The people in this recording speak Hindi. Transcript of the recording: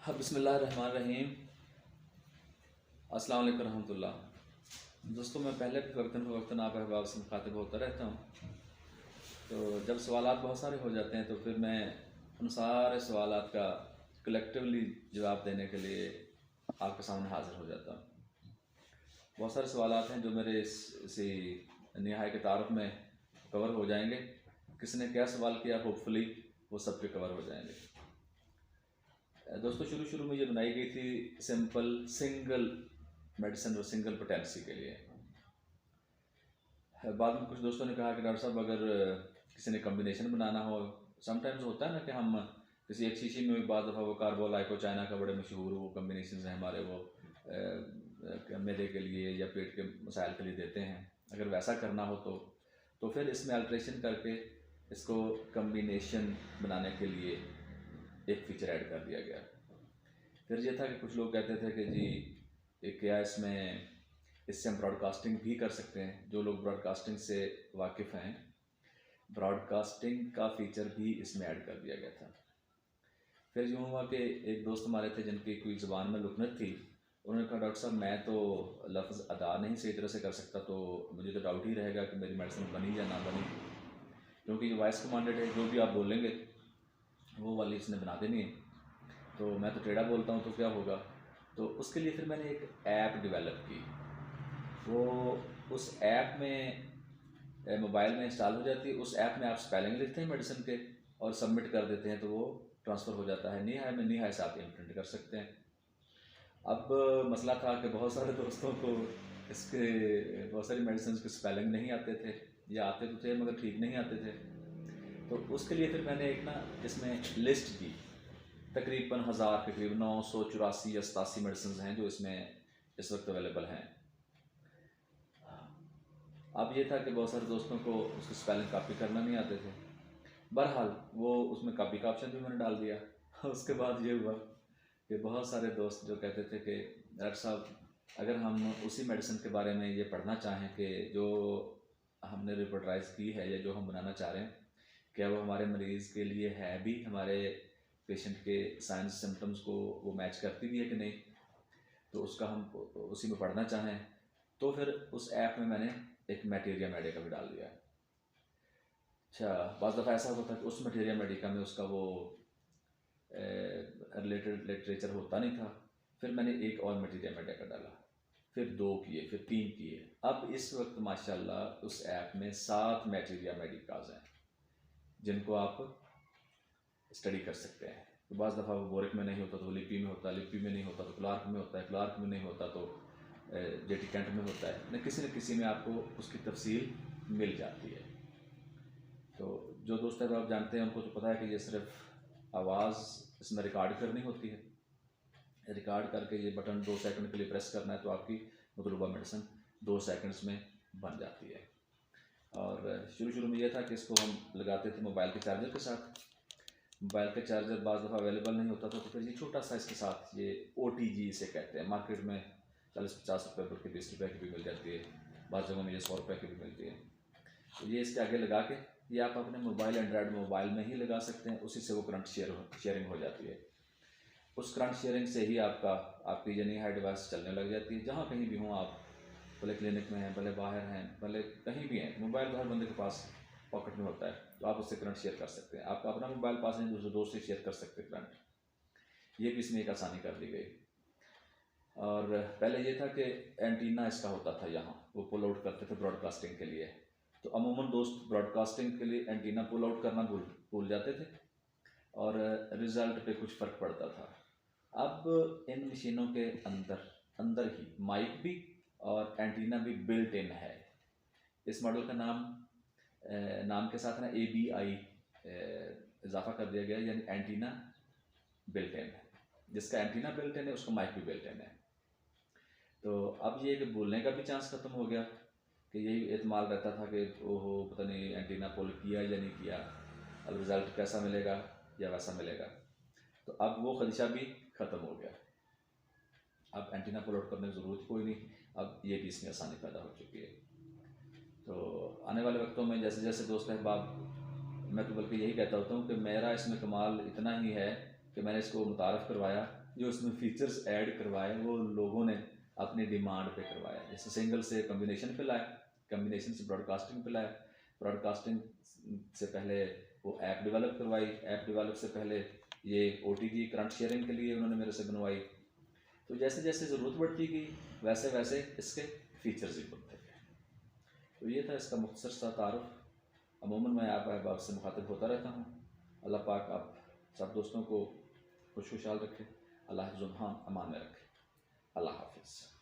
हाँ, बिस्मिल्लाहिर्रहमानिर्रहीम। अस्सलाम वालेकुम रहमतुल्लाह। दोस्तों, मैं पहले भी वक्तन आप अहबाब से मुखातिब होता रहता हूँ। तो जब सवालात बहुत सारे हो जाते हैं तो फिर मैं उन सारे सवालात का कलेक्टिवली जवाब देने के लिए आपके सामने हाज़िर हो जाता हूँ। बहुत सारे सवालात हैं जो मेरे इसी निहाय के तारुफ में कवर हो जाएंगे। किसी ने क्या सवाल किया, होपफुली वो सब के कवर हो जाएंगे। दोस्तों, शुरू में ये बनाई गई थी सिंपल सिंगल मेडिसिन और सिंगल पोटेंसी के लिए। बाद में कुछ दोस्तों ने कहा कि डॉक्टर साहब, अगर किसी ने कम्बिनेशन बनाना हो, समटाइम्स होता है ना कि हम किसी एक शीशी में भी बाद दफ़ा वो कार्बोलाइको चाइना का बड़े मशहूर वो कम्बिनेशन हैं हमारे, वो मैदे के लिए या पेट के मसाइल के लिए देते हैं। अगर वैसा करना हो तो फिर इसमें अल्ट्रेशन करके इसको कम्बिनेशन बनाने के लिए एक फीचर ऐड कर दिया गया। फिर ये था कि कुछ लोग कहते थे कि जी क्या इससे हम ब्रॉडकास्टिंग भी कर सकते हैं। जो लोग ब्रॉडकास्टिंग से वाकिफ़ हैं, ब्रॉडकास्टिंग का फीचर भी इसमें ऐड कर दिया गया था। फिर यूँ हुआ कि एक दोस्त हमारे थे जिनकी कोई ज़ुबान में लुकनत थी। उन्होंने कहा, डॉक्टर साहब, मैं तो लफ्ज़ अदा नहीं सही तरह से कर सकता, तो मुझे तो डाउट ही रहेगा कि मेरी मेडिसिन बनी या ना बनी, क्योंकि ये वॉइस कमांडेड है, जो भी आप बोलेंगे वो वाली इसने बना देनी है। तो मैं तो टेढ़ा बोलता हूँ तो क्या होगा। तो उसके लिए फिर मैंने एक ऐप डेवलप की। वो उस ऐप में मोबाइल में इंस्टॉल हो जाती है। उस ऐप में आप स्पेलिंग लिखते हैं मेडिसिन के और सबमिट कर देते हैं तो वो ट्रांसफ़र हो जाता है। निहाय में निहाय से आप इम्प्रिंट कर सकते हैं। अब मसला था कि बहुत सारे दोस्तों को इसके बहुत सारी मेडिसिन के स्पेलिंग नहीं आते थे, या आते तो थे मगर ठीक नहीं आते थे। तो उसके लिए फिर मैंने एक ना इसमें लिस्ट दी, तकरीबन 1000 के करीब 984 या 87 मेडिसिन हैं जो इसमें इस वक्त अवेलेबल हैं। अब ये था कि बहुत सारे दोस्तों को उसकी स्पेलिंग कॉपी करना नहीं आते थे। बहरहाल वो उसमें कॉपी का ऑप्शन भी मैंने डाल दिया। उसके बाद ये हुआ कि बहुत सारे दोस्त जो कहते थे कि डॉक्टर साहब, अगर हम उसी मेडिसिन के बारे में ये पढ़ना चाहें कि जो हमने रिपोर्टराइज की है या जो हम बनाना चाह रहे हैं, क्या वो हमारे मरीज़ के लिए है भी, हमारे पेशेंट के साइंस सिम्टम्स को वो मैच करती भी है कि नहीं, तो उसका हम उसी में पढ़ना चाहें, तो फिर उस ऐप में मैंने एक मटेरिया मेडिका भी डाल दिया। अच्छा, बाज़ दफ़ा ऐसा होता था कि उस मटेरिया मेडिका में उसका वो रिलेटेड लिटरेचर होता नहीं था। फिर मैंने एक और मटेरिया मेडिका डाला, फिर 2 किए, फिर 3 किए। अब इस वक्त माशाल्लाह उस ऐप में 7 मटेरिया मेडिकाज हैं जिनको आप स्टडी कर सकते हैं। तो बाज़ दफ़ा वो बोरिक में नहीं होता तो लिपि में होता है, लिपि में नहीं होता तो क्लार्क में होता है, क्लार्क में नहीं होता तो जेटी कैंट में होता है। न किसी में आपको उसकी तफसील मिल जाती है। तो जो दोस्त आप जानते हैं उनको तो पता है कि ये सिर्फ आवाज़ इसमें रिकॉर्ड करनी होती है। रिकॉर्ड करके ये बटन 2 सेकंड के लिए प्रेस करना है तो आपकी मतलूबा मेडिसिन 2 सेकंड्स में बन जाती है। और शुरू में यह था कि इसको हम लगाते थे मोबाइल के चार्जर के साथ। मोबाइल का चार्जर बाज़ दफ़ा अवेलेबल नहीं होता था, तो फिर ये छोटा सा इसके साथ ये OTG इसे कहते हैं। मार्केट में 40-50 रुपये पर के 20 रुपये की भी मिल जाती है, बाज़ जगहों में ये 100 रुपये की भी मिलती है। तो ये इसके आगे लगा के ये आप अपने मोबाइल एंड्रॉयड मोबाइल में ही लगा सकते हैं। उसी से वो करंट शेयरिंग हो जाती है। उस करंट शेयरिंग से ही आपकी यानी हाई डिवाइस चलने लग जाती है। जहाँ कहीं भी हों आप, भले क्लिनिक में हैं, भले बाहर हैं, भले कहीं भी हैं, मोबाइल तो हर बंदे के पास पॉकेट में होता है, तो आप उससे करंट शेयर कर सकते हैं। आपका अपना मोबाइल पास नहीं, दूसरे दोस्त से शेयर कर सकते हैं करंट। ये भी इसमें एक आसानी कर दी गई। और पहले ये था कि एंटीना इसका होता था, यहाँ वो पुल आउट करते थे ब्रॉडकास्टिंग के लिए। तो अमूमन दोस्त ब्रॉडकास्टिंग के लिए एंटीना पुल आउट करना भूल जाते थे और रिज़ल्ट पे कुछ फ़र्क पड़ता था। अब इन मशीनों के अंदर ही माइक भी और एंटीना भी बिल्ट इन है। इस मॉडल का नाम के साथ ना ABI इजाफा कर दिया गया, यानी एंटीना बिल्ट इन है। जिसका एंटीना बिल्ट इन है उसका माइक भी बिल्ट इन है। तो अब ये कि बोलने का भी चांस ख़त्म हो गया कि यही एतमाल रहता था कि ओहो पता नहीं एंटीना पुल किया या नहीं किया, अब रिज़ल्ट कैसा मिलेगा या वैसा मिलेगा। तो अब वो खदशा भी ख़त्म हो गया। अब एंटीना पुल आउट करने की ज़रूरत कोई नहीं, अब ये भी इसमें आसानी पैदा हो चुकी है। तो आने वाले वक्तों में जैसे जैसे दोस्त अहबाब, मैं तो बल्कि यही कहता होता हूँ कि मेरा इसमें कमाल इतना ही है कि मैंने इसको मुतारफ़ करवाया जो उसमें फीचर्स ऐड करवाए वो लोगों ने अपनी डिमांड पे करवाया। जैसे सिंगल से कम्बिनेशन पे लाए, कम्बिनेशन से ब्रॉडकास्टिंग पे लाए, ब्रॉडकास्टिंग से पहले वो ऐप डेवलप करवाई, ऐप डेवलप से पहले ये OTT करंट शेयरिंग के लिए उन्होंने मेरे से बनवाई। तो जैसे जैसे ज़रूरत बढ़ती गई वैसे वैसे इसके फीचर्स भी बढ़ते गए। तो ये था इसका मुख्तसर सा तारुफ। अमूमन मैं आप अहबाब से मुखातिब होता रहता हूँ। अल्लाह पाक आप सब दोस्तों को खुशहाल रखे, अल्लाह हिफ्ज़ व अमान में रखे। अल्लाह हाफिज़।